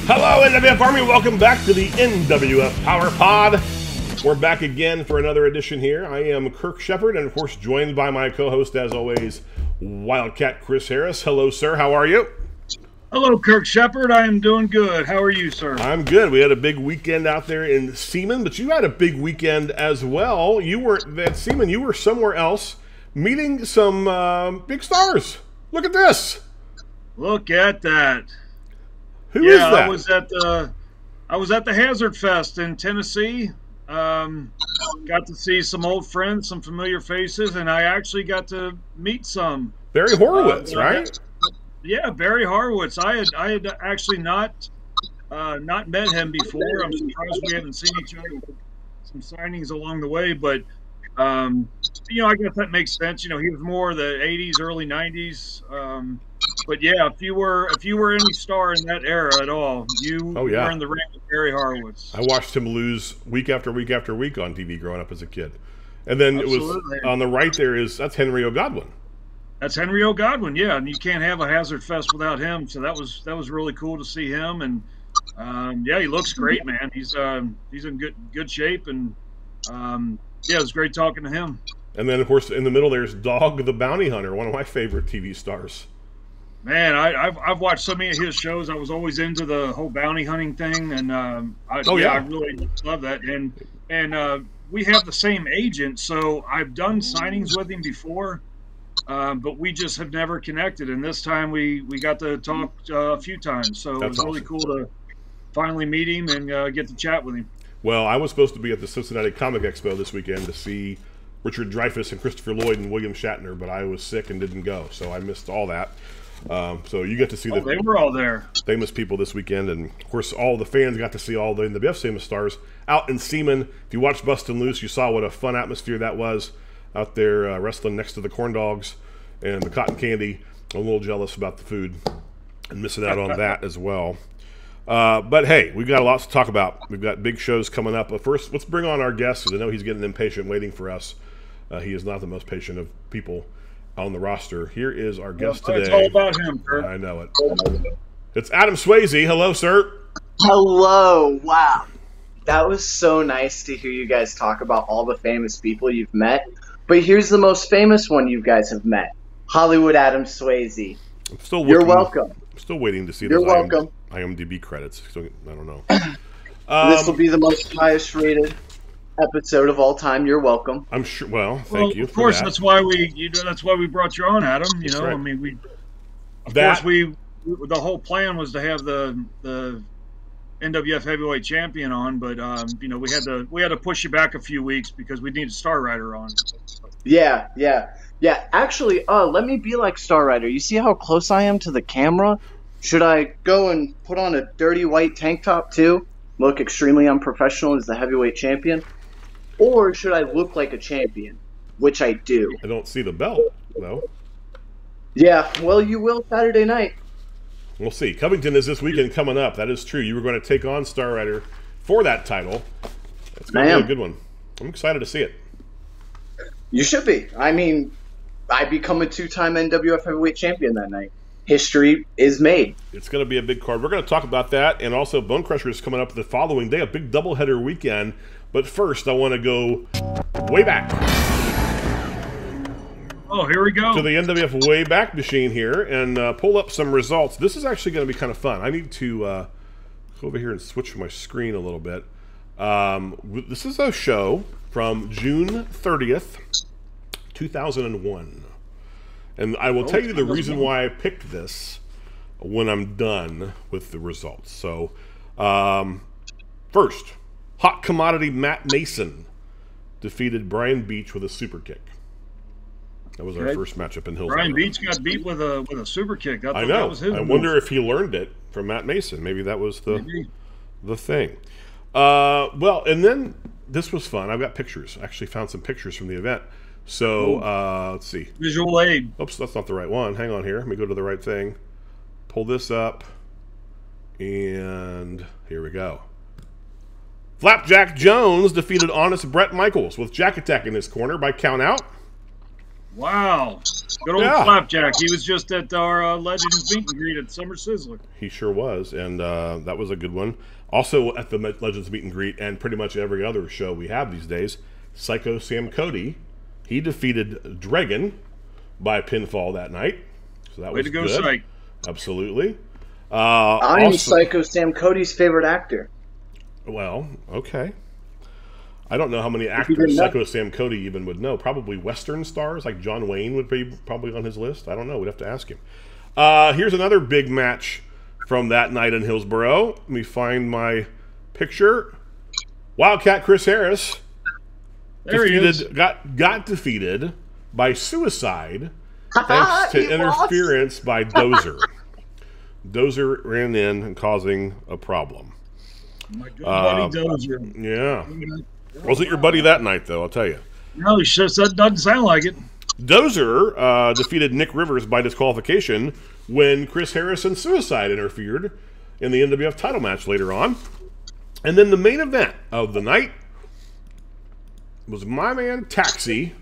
Hello, NWF Army. Welcome back to the NWF PowerPod. We're back again for another edition here. I am Kirk Sheppard, and of course, joined by my co-host, as always, Wildcat Chris Harris. Hello, sir. How are you? Hello, Kirk Sheppard. I am doing good. How are you, sir? I'm good. We had a big weekend out there in Seaman, but you had a big weekend as well. You weren't at Seaman. You were somewhere else meeting some big stars. Look at this. Look at that. Who is that? I was at the Hazard Fest in Tennessee. Got to see some old friends, some familiar faces, and I actually got to meet some. Barry Horowitz, right? Yeah, Barry Horowitz. I had actually not met him before. I'm surprised we haven't seen each other. Some signings along the way, but I guess that makes sense. He was more the '80s, early '90s. But yeah, if you were any star in that era at all, you were in the ring with Barry Horowitz. I watched him lose week after week after week on TV growing up as a kid. And then Absolutely. It was on the right there that's Henry O'Godwin. That's Henry O'Godwin, yeah, and you can't have a Hazard Fest without him. So that was really cool to see him, and he looks great, man. He's in good shape, and it was great talking to him. And then of course in the middle there's Dog the Bounty Hunter, one of my favorite TV stars. Man, I've watched so many of his shows. I was always into the whole bounty hunting thing, and I really love that. And we have the same agent, so I've done signings with him before, but we just have never connected. And this time we got to talk a few times, so it was really cool to finally meet him and get to chat with him. Well, I was supposed to be at the Cincinnati Comic Expo this weekend to see Richard Dreyfuss and Christopher Lloyd and William Shatner, but I was sick and didn't go, so I missed all that. So you get to see they were all there. Famous people this weekend, and of course all the fans got to see all the NWF famous stars out in Seaman. If you watched Bustin' Loose, you saw what a fun atmosphere that was out there wrestling next to the corn dogs and the cotton candy. I'm a little jealous about the food and missing out on that as well. But hey, we've got a lot to talk about. We've got big shows coming up. But first, let's bring on our guest, because I know he's getting impatient waiting for us. He is not the most patient of people on the roster. Here is our guest today. It's all about him, Kirk. I know it. It's Adam Swayze. Hello, sir. Hello. Wow. That was so nice to hear you guys talk about all the famous people you've met. But here's the most famous one you guys have met. Hollywood Adam Swayze. I'm still You're welcome. I'm still waiting to see You're those welcome. IMDb credits. I don't know. This will be the most highest rated episode of all time. You're welcome. I'm sure. Well, thank you. Of course, that's why we brought you on, Adam. Right. I mean, the whole plan was to have the NWF Heavyweight Champion on, but we had to push you back a few weeks because we needed Star Rider on. Yeah. Actually, let me be like Star Rider. You see how close I am to the camera? Should I go and put on a dirty white tank top too? Look extremely unprofessional as the heavyweight champion? Or should I look like a champion? Which I do. I don't see the belt, though. Yeah, well, you will Saturday night. We'll see. Covington is this weekend coming up. That is true. You were going to take on Star Rider for that title. It's going to be a good one. I'm excited to see it. You should be. I mean, I become a two-time NWF Heavyweight Champion that night. History is made. It's going to be a big card. We're going to talk about that, and also BoneKrushers coming up the following day, a big doubleheader weekend. But first, I want to go way back. Oh, here we go. To the NWF Wayback Machine here and pull up some results. This is actually going to be kind of fun. I need to go over here and switch my screen a little bit. This is a show from June 30th, 2001. And I will tell you the reason why I picked this when I'm done with the results. So, first, Hot Commodity Matt Mason defeated Brian Beach with a super kick. That was our first matchup in Hillsborough. Brian Beach got beat with a super kick. I know. That was his move. Wonder if he learned it from Matt Mason. Maybe that was the thing. Well, and then this was fun. I've got pictures. I actually found some pictures from the event. So let's see. Visual aid. Oops, that's not the right one. Hang on here. Let me go to the right thing. Pull this up. And here we go. Flapjack Jones defeated Honest Brett Michaels with Jack Attack in his corner by count out. Wow. Good old Flapjack. He was just at our Legends meet and greet at Summer Sizzler. He sure was, and that was a good one. Also at the Legends meet and greet, and pretty much every other show we have these days, Psycho Sam Cody, he defeated Dragon by pinfall that night. So that Way was to go, good. Psych. Absolutely. I'm Psycho Sam Cody's favorite actor. Well, okay. I don't know how many actors Psycho Sam Cody even would know. Probably Western stars, like John Wayne would be probably on his list. I don't know. We'd have to ask him. Here's another big match from that night in Hillsboro. Let me find my picture. Wildcat Chris Harris got defeated by suicide thanks to interference by Dozer. Dozer ran in and causing a problem. My good buddy Dozer. Yeah. Wasn't your buddy that night, though, I'll tell you. No, that doesn't sound like it. Dozer defeated Nick Rivers by disqualification when Chris Harris and Suicide interfered in the NWF title match later on. And then the main event of the night was my man Taxi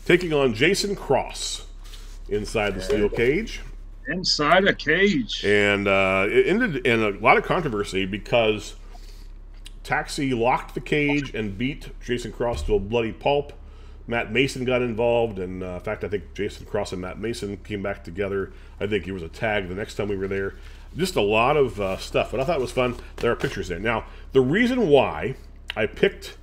taking on Jason Cross inside the steel cage. Inside a cage. And it ended in a lot of controversy because Taxi locked the cage and beat Jason Cross to a bloody pulp. Matt Mason got involved, and in fact, I think Jason Cross and Matt Mason came back together. I think he was a tag the next time we were there. Just a lot of stuff, but I thought it was fun. There are pictures there. Now, the reason why I picked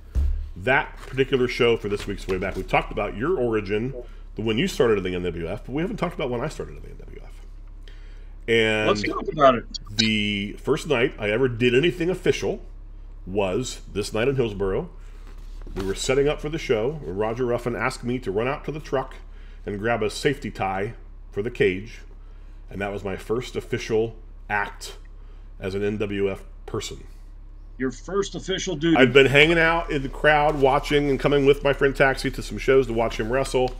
that particular show for this week's Way Back, we talked about your origin, the when you started in the NWF, but we haven't talked about when I started in the NWF. And let's talk about it. The first night I ever did anything official was this night in Hillsboro. We were setting up for the show. Roger Ruffin asked me to run out to the truck and grab a safety tie for the cage. And that was my first official act as an NWF person. Your first official duty. I'd been hanging out in the crowd watching and coming with my friend Taxi to some shows to watch him wrestle.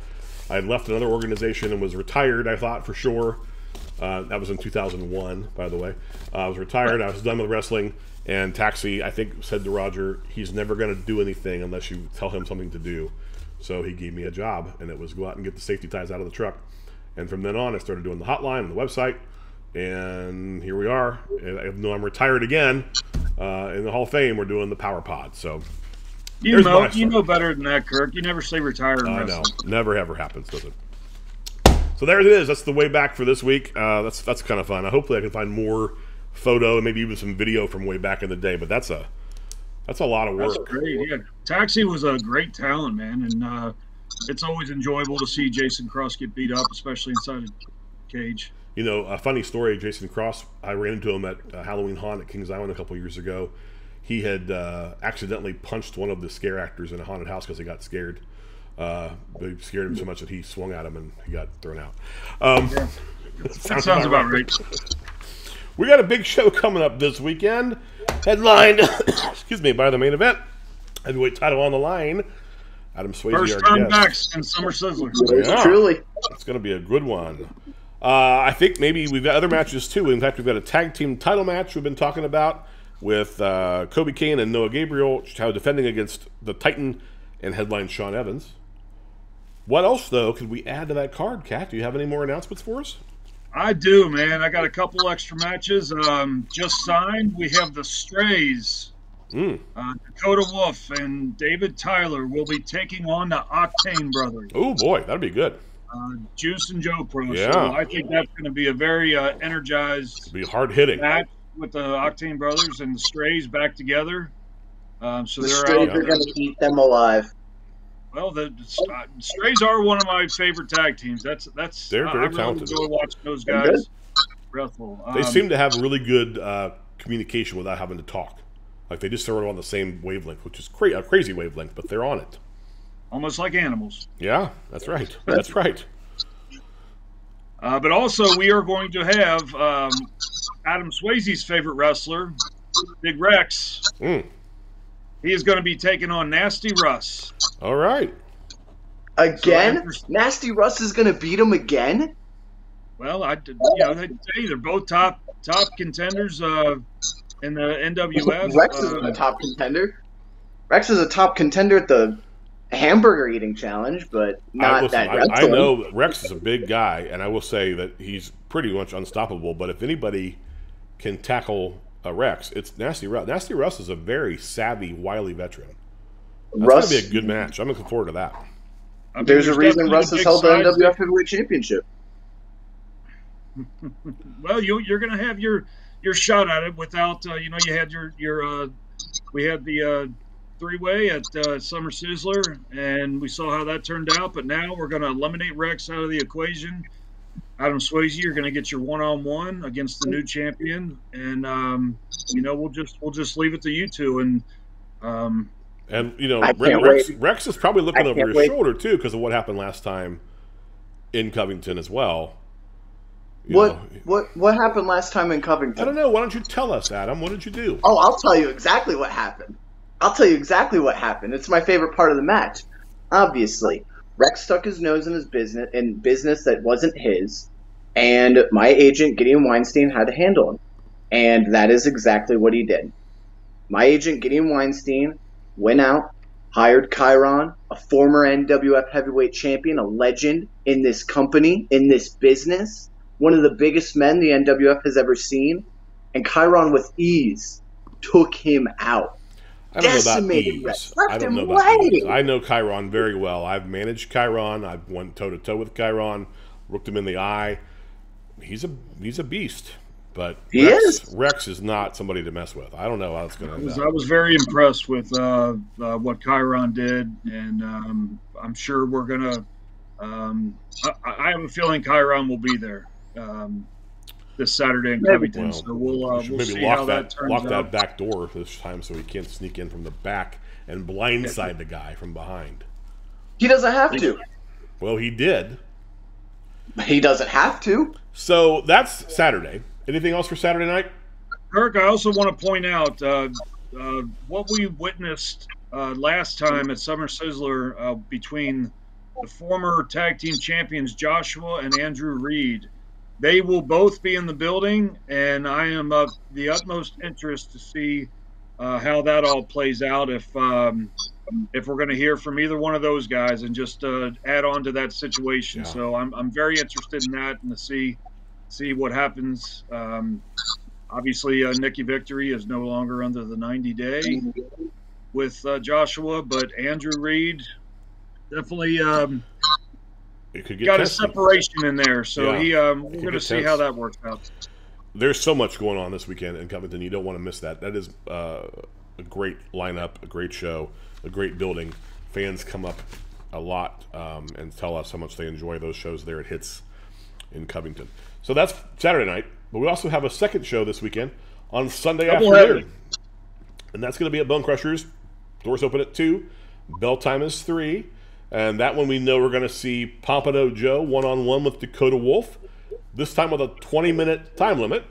I had left another organization and was retired, I thought, for sure. That was in 2001, by the way. I was retired. I was done with wrestling. And Taxi, I think, said to Roger, he's never going to do anything unless you tell him something to do. So he gave me a job, and it was go out and get the safety ties out of the truck. And from then on, I started doing the hotline and the website. And here we are. Even though I'm retired again, in the Hall of Fame, we're doing the PowerPod. So you know better than that, Kirk. You never say retire in wrestling. No, never ever happens, does it? So there it is. That's the way back for this week. That's kind of fun. Hopefully I can find more photo and maybe even some video from way back in the day. But that's a lot of work. That's great. Yeah, Taxi was a great talent, man, and it's always enjoyable to see Jason Cross get beat up, especially inside a cage. You know, a funny story. Jason Cross, I ran into him at Halloween Haunt at Kings Island a couple years ago. He had accidentally punched one of the scare actors in a haunted house because he got scared. They scared him so much that he swung at him and he got thrown out. That sounds about right. We got a big show coming up this weekend, headlined, by the main event. Heavyweight title on the line. Adam Swayze, first time back in Summer Sizzler. Yeah, truly. It's going to be a good one. I think maybe we've got other matches too. In fact, we've got a tag team title match we've been talking about with Kobe Kane and Noah Gabriel defending against the Titan and headline Sean Evans. What else, though, could we add to that card, Kat? Do you have any more announcements for us? I do, man. I got a couple extra matches. Just signed. We have the Strays. Dakota Wolf and David Tyler will be taking on the Octane Brothers. Oh, boy. That'd be good. Juice and Joe Pro. Yeah. So I think that's going to be a very energized It'll be hard-hitting match with the Octane Brothers and the Strays back together. So The they're Strays out are going to eat them alive. Well, the Strays are one of my favorite tag teams. They're very talented. I really enjoy watching those guys wrestle. They seem to have really good communication without having to talk. Like they just sort of on the same wavelength, which is a crazy wavelength, but they're on it. Almost like animals. Yeah, that's right. That's right. But also, we are going to have Adam Swayze's favorite wrestler, Big Rex. He is going to be taking on Nasty Russ. All right. Again? Nasty Russ is going to beat him again? Well, they're both top contenders in the NWF. Rex is a top contender. Rex is a top contender at the hamburger eating challenge, but not that I wrestling. know Rex is a big guy, and I will say that he's pretty much unstoppable. But if anybody can tackle Rex, it's Nasty Russ. Nasty Russ is a very savvy, wily veteran. That's going to be a good match. I'm looking forward to that. I mean, There's a reason Russ has held the NWF size Heavyweight Championship. Well, you're going to have your shot at it without you know, you had your we had the three-way at Summer Sizzler, and we saw how that turned out. But now we're going to eliminate Rex out of the equation. Adam Swayze, you're going to get your one-on-one against the new champion, and you know, we'll just leave it to you two. And you know, Rex is probably looking over your shoulder too because of what happened last time in Covington as well. What happened last time in Covington? I don't know. Why don't you tell us, Adam? What did you do? Oh, I'll tell you exactly what happened. It's my favorite part of the match. Obviously, Rex stuck his nose in business that wasn't his, and my agent, Gideon Weinstein, had to handle him. And that is exactly what he did. My agent, Gideon Weinstein, went out, hired Chiron, a former NWF heavyweight champion, a legend in this company, in this business, one of the biggest men the NWF has ever seen, and Chiron with ease took him out. I don't know about ease. I don't know about ease. I know Chiron very well. I've managed Chiron. I've went toe-to-toe with Chiron, looked him in the eye. He's a beast. But Rex is not somebody to mess with. I don't know how it's going to end up. I was very impressed with what Chiron did, and I'm sure we're going to I have a feeling Chiron will be there this Saturday in Covington. Well, so we'll maybe see lock how that turns lock out. that back door this time so he can't sneak in from the back and blindside the guy from behind. He doesn't have to. Well, he did. He doesn't have to. So that's Saturday. Anything else for Saturday night? Kirk, I also want to point out what we witnessed last time at Summer Sizzler between the former tag team champions Joshua and Andrew Reed. They will both be in the building, and I am of the utmost interest to see how that all plays out. If we're going to hear from either one of those guys and just add on to that situation, so I'm very interested in that and to see what happens. Obviously, Nikki Victory is no longer under the 90-day with Joshua, but Andrew Reed definitely got a separation in there. So we're going to see how that works out. There's so much going on this weekend in Covington. You don't want to miss that. That is a great lineup, a great show, a great building. Fans come up a lot and tell us how much they enjoy those shows there at Hits in Covington. So that's Saturday night. But we also have a second show this weekend on Sunday afternoon. And that's going to be at BoneKrushers. Doors open at 2. Bell time is 3. And that one we know we're going to see Pompano Joe one-on-one with Dakota Wolf. This time with a 20-minute time limit.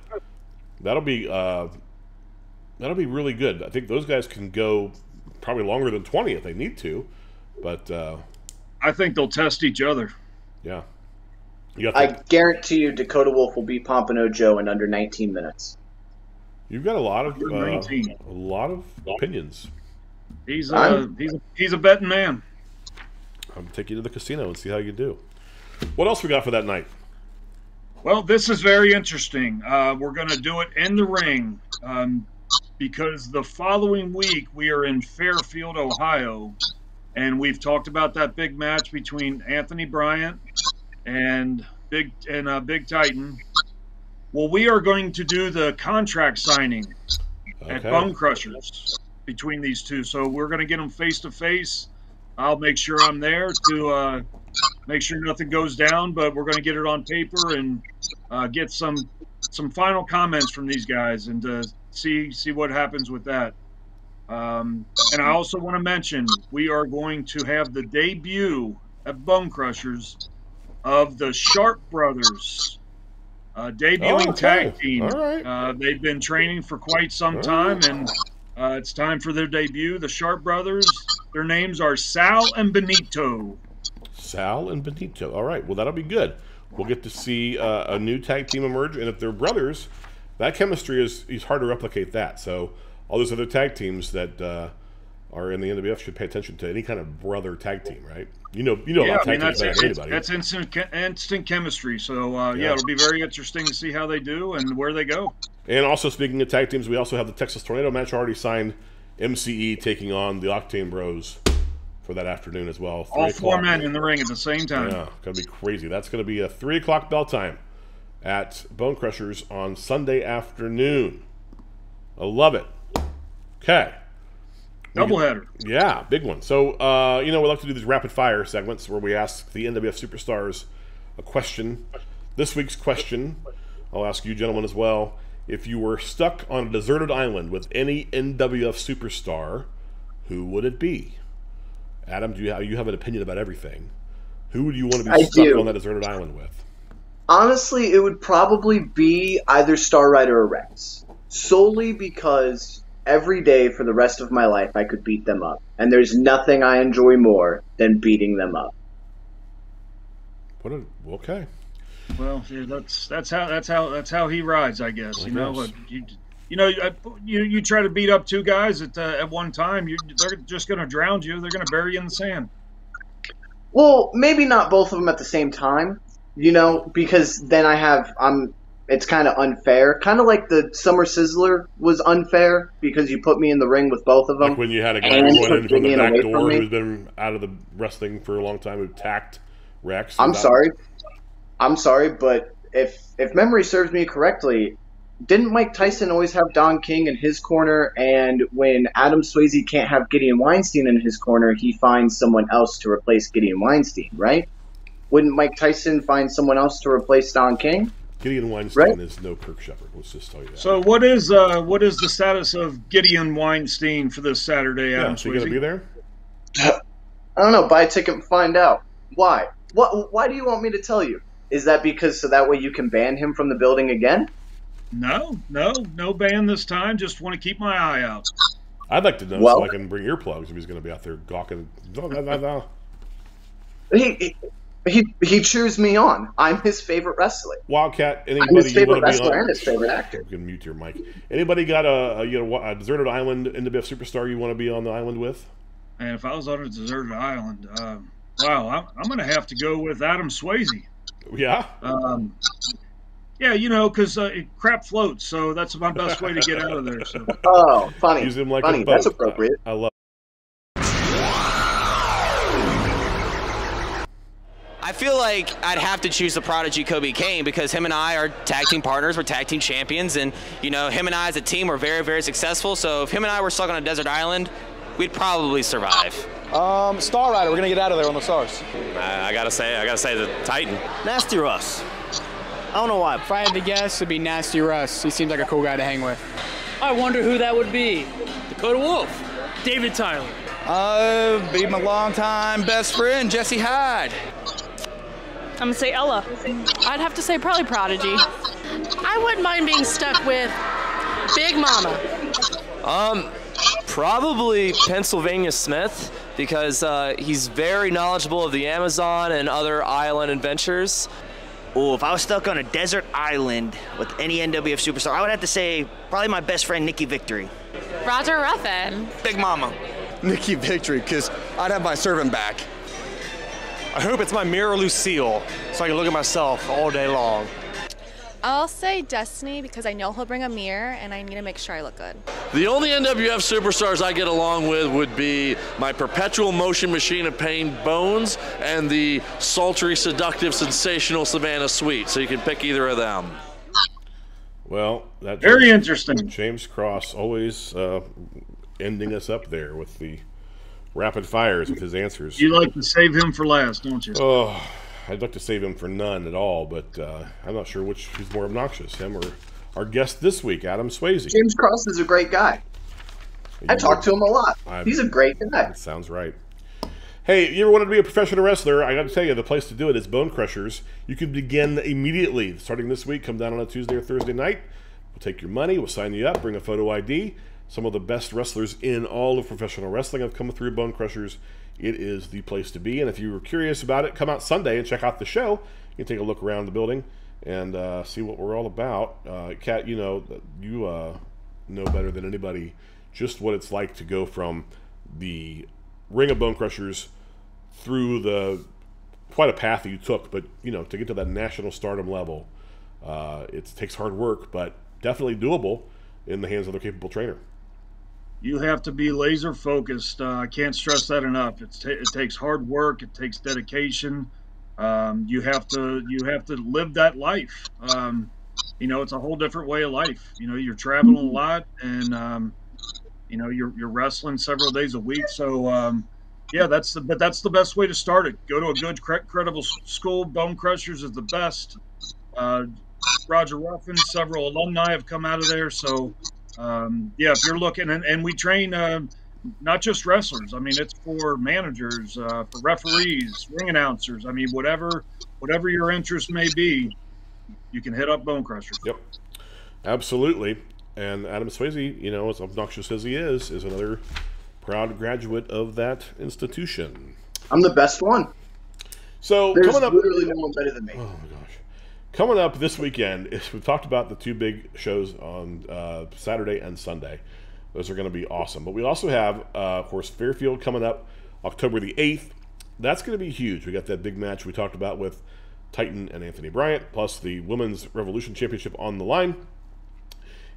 That'll be really good. I think those guys can go probably longer than 20 if they need to. But I think they'll test each other. Yeah. I guarantee you Dakota Wolf will beat Pompano Joe in under 19 minutes. You've got a lot of opinions. He's a betting man. I'll take you to the casino and see how you do. What else we got for that night? Well, this is very interesting. We're going to do it in the ring because the following week we are in Fairfield, Ohio, and we've talked about that big match between Anthony Bryant and Big Titan. Well, we are going to do the contract signing at BoneKrushers between these two. So we're going to get them face to face. I'll make sure I'm there to make sure nothing goes down, but we're going to get it on paper and get some final comments from these guys and see what happens with that. And I also want to mention we are going to have the debut at BoneKrushers of the Sharp Brothers, debuting tag team. Right. They've been training for quite some time, and it's time for their debut. The Sharp Brothers, their names are Sal and Benito. Sal and Benito. All right. Well, that'll be good. We'll get to see a new tag team emerge, and if they're brothers, that chemistry is hard to replicate that. So all those other tag teams that are in the NWF should pay attention to any kind of brother tag team, right? You know about tag teams better than anybody. That's instant chemistry. So yeah, it'll be very interesting to see how they do and where they go. And also, speaking of tag teams, we also have the Texas Tornado match already signed. MCE taking on the Octane Bros for that afternoon as well. All 4 men in the ring at the same time. Yeah, gonna be crazy. That's gonna be a 3 o'clock bell time at BoneKrushers on Sunday afternoon. I love it. Okay. Doubleheader. Yeah, big one. So, we like to do these rapid fire segments where we ask the NWF superstars a question. This week's question, I'll ask you gentlemen as well. If you were stuck on a deserted island with any NWF superstar, who would it be? Adam, you have an opinion about everything. Who would you want to be stuck on that deserted island with? Honestly, it would probably be either Star Rider or Rex. Solely because every day for the rest of my life I could beat them up. And there's nothing I enjoy more than beating them up. Okay. Well, that's how he rides, I guess. You try to beat up 2 guys at one time, they're just going to drown you. They're going to bury you in the sand. Well, maybe not both of them at the same time, because then it's kind of unfair. Kind of like the Summer Sizzler was unfair because you put me in the ring with both of them. Like when you had a guy going in from the back door who's been out of the wrestling for a long time who attacked Rex. I'm sorry, but if memory serves me correctly, didn't Mike Tyson always have Don King in his corner? And when Adam Swayze can't have Gideon Weinstein in his corner, he finds someone else to replace Gideon Weinstein, right? Wouldn't Mike Tyson find someone else to replace Don King? Gideon Weinstein is no Kirk Sheppard. Let's just tell you that. So what is the status of Gideon Weinstein for this Saturday, Adam Swayze? You going to be there? I don't know. Buy a ticket and find out. Why? Why do you want me to tell you? Is that because so that way you can ban him from the building again? No ban this time. Just want to keep my eye out. I'd like to know so I can bring earplugs if he's going to be out there gawking. He cheers me on. I'm his favorite wrestler. Wildcat. I'm his favorite wrestler and his favorite actor. You can mute your mic. Anybody got a deserted island NWF superstar you want to be on the island with? And if I was on a deserted island, I'm going to have to go with Adam Swayze. Yeah? Because crap floats, so that's my best way to get out of there. So. Oh, funny. Use him like funny. a boat. That's appropriate. I love it. I feel like I'd have to choose the prodigy Kobe Kane because him and I are tag team partners, we're tag team champions, and him and I as a team are very, very successful. So if him and I were stuck on a desert island, we'd probably survive. Star Rider, we're gonna get out of there on the Stars. I gotta say the Titan. Nasty Russ. I don't know why. If I had to guess, it'd be Nasty Russ. He seems like a cool guy to hang with. I wonder who that would be. Dakota Wolf. David Tyler. Be my longtime best friend, Jesse Hyde. I'm gonna say Ella. I'd have to say probably Prodigy. I wouldn't mind being stuck with Big Mama. Probably Pennsylvania Smith because he's very knowledgeable of the Amazon and other island adventures. Oh, if I was stuck on a desert island with any NWF superstar, I would have to say probably my best friend, Nikki Victory. Roger Ruffin. Big Mama. Nikki Victory, because I'd have my servant back. I hope it's my mirror Lucille, so I can look at myself all day long. I'll say Destiny because I know he'll bring a mirror and I need to make sure I look good. The only NWF superstars I get along with would be my perpetual motion machine of pain, Bones, and the sultry, seductive, sensational Savannah Sweet. So you can pick either of them. Well, that's very interesting. James Cross always ending us up there with the rapid fires with his answers. You like to save him for last, don't you? Oh, I'd like to save him for none at all, but I'm not sure which is more obnoxious, him or our guest this week, Adam Swayze. James Cross is a great guy. I talk to him a lot. He's a great guy. That sounds right. Hey, you ever wanted to be a professional wrestler? I got to tell you, the place to do it is BoneKrushers. You can begin immediately. Starting this week, come down on a Tuesday or Thursday night. We'll take your money. We'll sign you up. Bring a photo ID. Some of the best wrestlers in all of professional wrestling have come through BoneKrushers. It is the place to be. And if you were curious about it, come out Sunday and check out the show. You can take a look around the building and see what we're all about. Kat, you know better than anybody just what it's like to go from the ring of BoneKrushers through quite a path that you took, but to get to that national stardom level, it takes hard work, but definitely doable in the hands of a capable trainer. You have to be laser focused. I can't stress that enough. It takes hard work. It takes dedication. You have to live that life. It's a whole different way of life. You're traveling a lot, and you're wrestling several days a week. So that's the best way to start it. Go to a good, credible school. BoneKrushers is the best. Roger Ruffin, several alumni have come out of there. So if you're looking, and we train not just wrestlers. I mean, it's for managers, for referees, ring announcers. I mean, whatever your interest may be, you can hit up BoneKrushers. Yep, absolutely. And Adam Swayze, as obnoxious as he is another proud graduate of that institution. I'm the best one. So there's coming up, literally no one better than me. Oh my gosh! Coming up this weekend, we've talked about the two big shows on Saturday and Sunday. Those are going to be awesome. But we also have, of course, Fairfield coming up October the 8th. That's going to be huge. We got that big match we talked about with Titan and Anthony Bryant, plus the Women's Revolution Championship on the line,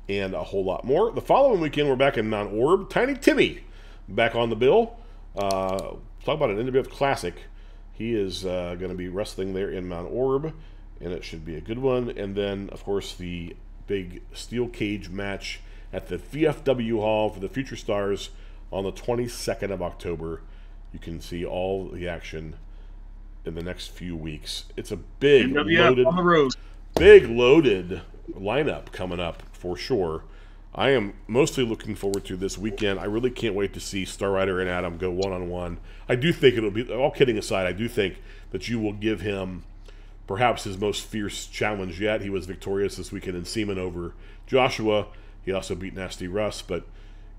and a whole lot more. The following weekend, we're back in Mount Orb. Tiny Timmy back on the bill. Talk about an NWF Classic. He is going to be wrestling there in Mount Orb, and it should be a good one. And then, of course, the big steel cage match at the VFW Hall for the Future Stars on the 22nd of October. You can see all the action in the next few weeks. It's a big loaded, on the road. Big loaded lineup coming up for sure. I am mostly looking forward to this weekend. I really can't wait to see Star Rider and Adam go one-on-one. I do think it'll be, all kidding aside, I do think that you will give him perhaps his most fierce challenge yet. He was victorious this weekend in Seaman over Joshua. He also beat Nasty Russ, but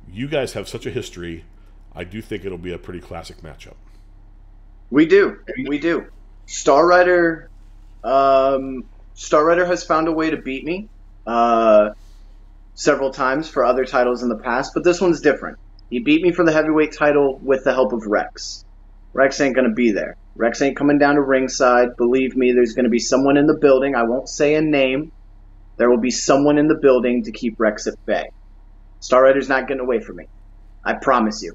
you guys have such a history. I do think it'll be a pretty classic matchup. We do. Star Rider has found a way to beat me several times for other titles in the past, but this one's different. He beat me for the heavyweight title with the help of Rex. Rex ain't going to be there. Rex ain't coming down to ringside. Believe me, there's going to be someone in the building. I won't say a name. There will be someone in the building to keep Rex at bay. Star Rider's not getting away from me. I promise you.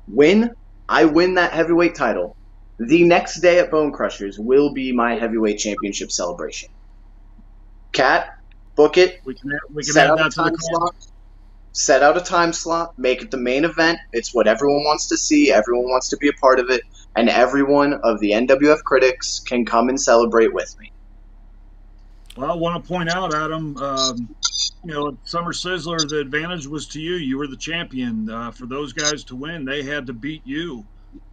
When I win that heavyweight title, the next day at BoneKrushers will be my heavyweight championship celebration. Kat, book it. We can add that to the card. Set out a time slot. Make it the main event. It's what everyone wants to see. Everyone wants to be a part of it. And everyone of the NWF critics can come and celebrate with me. Well, I want to point out, Adam, at Summer Sizzler, the advantage was to you. You were the champion. For those guys to win, they had to beat you.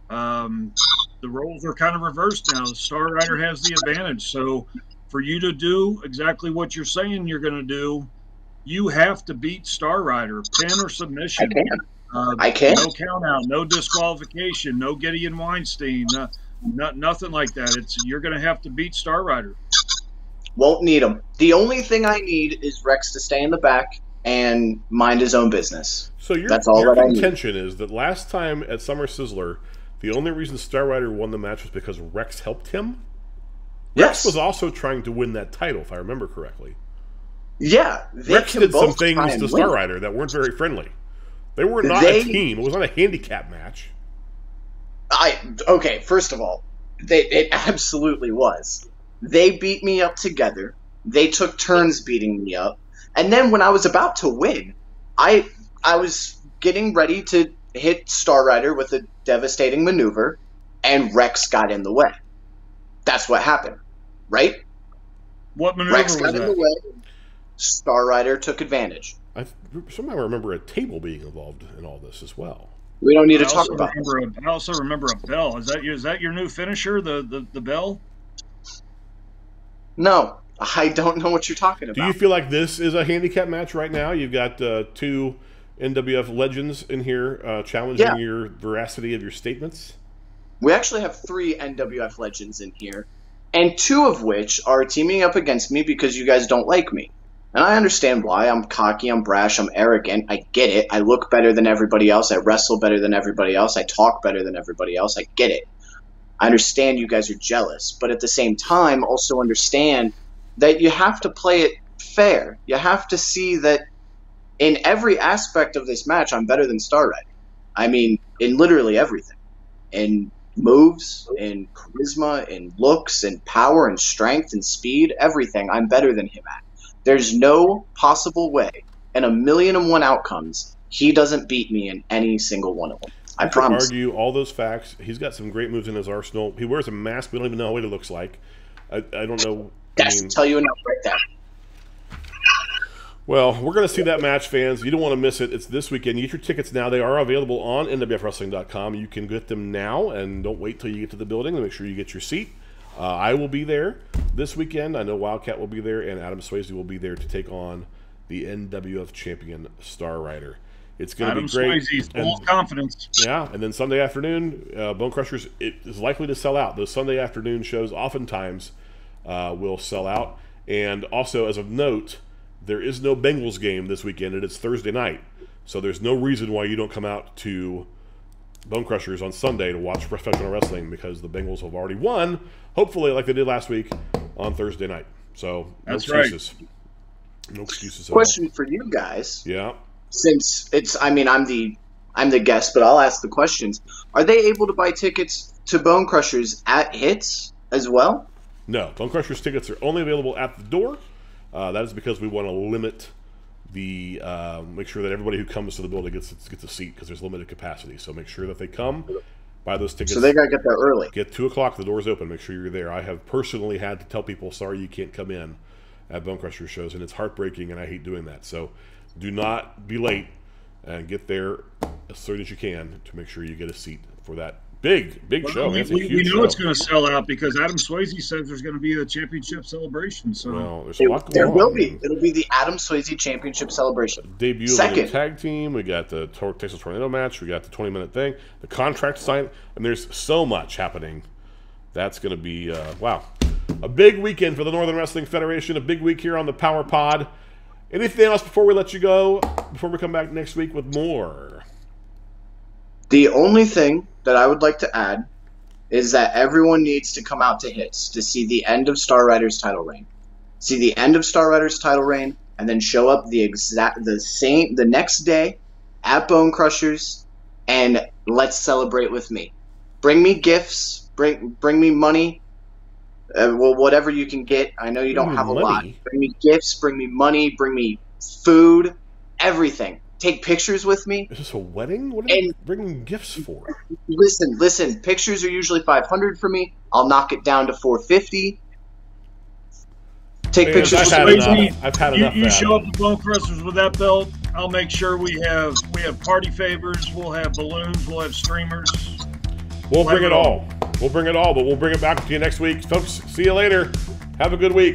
The roles are kind of reversed now. The Star Rider has the advantage. So for you to do exactly what you're saying you're going to do, you have to beat Star Rider, pin or submission. I can. No count out, no disqualification, no Gideon Weinstein, nothing like that. You're going to have to beat Star Rider. Won't need him. The only thing I need is Rex to stay in the back and mind his own business. So your contention is that last time at Summer Sizzler, the only reason Star Rider won the match was because Rex helped him? Yes. Rex was also trying to win that title, if I remember correctly. Yeah. Rex did some things to Star Rider that weren't very friendly. They were not a team. It was not a handicap match. Okay, first of all, it absolutely was. They beat me up together. They took turns beating me up. And then when I was about to win, I was getting ready to hit Star Rider with a devastating maneuver, and Rex got in the way. That's what happened, right? What maneuver Rex was got that? in the way. Star Rider took advantage. I somehow remember a table being involved in all this as well. We don't need to talk about it. I also remember a bell. Is that your new finisher, the bell? No, I don't know what you're talking about. Do you feel like this is a handicap match right now? You've got two NWF legends in here challenging your veracity of your statements? We actually have 3 NWF legends in here, and 2 of which are teaming up against me because you guys don't like me. And I understand why. I'm cocky, I'm brash, I'm arrogant. I get it. I look better than everybody else. I wrestle better than everybody else. I talk better than everybody else. I get it. I understand you guys are jealous. But at the same time, also understand that you have to play it fair. You have to see that in every aspect of this match, I'm better than Star Rider. I mean, in literally everything. In moves, in charisma, in looks, in power, and strength, and speed, everything, I'm better than him at. There's no possible way, in 1,000,001 outcomes, he doesn't beat me in any single one of them. I promise. Argue all those facts. He's got some great moves in his arsenal. He wears a mask. We don't even know what it looks like. I don't know. That should tell you enough right there. Well, we're going to see that match, fans. You don't want to miss it. It's this weekend. You get your tickets now. They are available on NWFWrestling.com. You can get them now, and don't wait till you get to the building to make sure you get your seat. I will be there this weekend. I know Wildcat will be there, and Adam Swayze will be there to take on the NWF champion Star Rider. It's going to be great. Adam Swayze's full confidence. Yeah, and then Sunday afternoon, BoneKrushers, it is likely to sell out. Those Sunday afternoon shows oftentimes will sell out. And also, as of note, there is no Bengals game this weekend, and it's Thursday night. So there's no reason why you don't come out to BoneKrushers on Sunday to watch professional wrestling, because the Bengals have already won, hopefully like they did last week, on Thursday night. So no excuses. Right. No excuses at all. Question for you guys. Yeah. Since it's, I mean, I'm the guest, but I'll ask the questions. Are they able to buy tickets to BoneKrushers at Hits as well? No, BoneKrushers tickets are only available at the door. That is because we want to limit the make sure that everybody who comes to the building gets a seat, because there's limited capacity. So make sure that they come, buy those tickets. So they got to get there early. Get 2 o'clock. The doors open. Make sure you're there. I have personally had to tell people, sorry, you can't come in at BoneKrushers shows, and it's heartbreaking, and I hate doing that. So do not be late, and get there as soon as you can to make sure you get a seat for that big show. We know it's going to sell out, because Adam Swayze says there's going to be a championship celebration. So well, there's a lot going on. There will be. It'll be the Adam Swayze championship celebration. Debut of the tag team. We got the Texas Tornado match. We got the 20-minute thing. The contract sign. And there's so much happening. That's going to be, wow. A big weekend for the Northern Wrestling Federation. A big week here on the PowerPod. Anything else before we let you go? Before we come back next week with more? The only thing that I would like to add is that everyone needs to come out to Hits to see the end of Star Rider's title reign. See the end of Star Rider's title reign, and then show up the next day at BoneKrushers, and let's celebrate with me. Bring me gifts, bring me money, well, whatever you can get. I know you don't have a lot. Bring me gifts, bring me money, bring me food, everything. Take pictures with me. Is this a wedding? What are you bringing gifts for? Listen. Pictures are usually $500 for me. I'll knock it down to $450. Take pictures. I've had enough. You show up to BoneKrushers with that belt. I'll make sure we have party favors. We'll have balloons. We'll have streamers. We'll bring it all. We'll bring it all, but we'll bring it back to you next week, folks. See you later. Have a good week.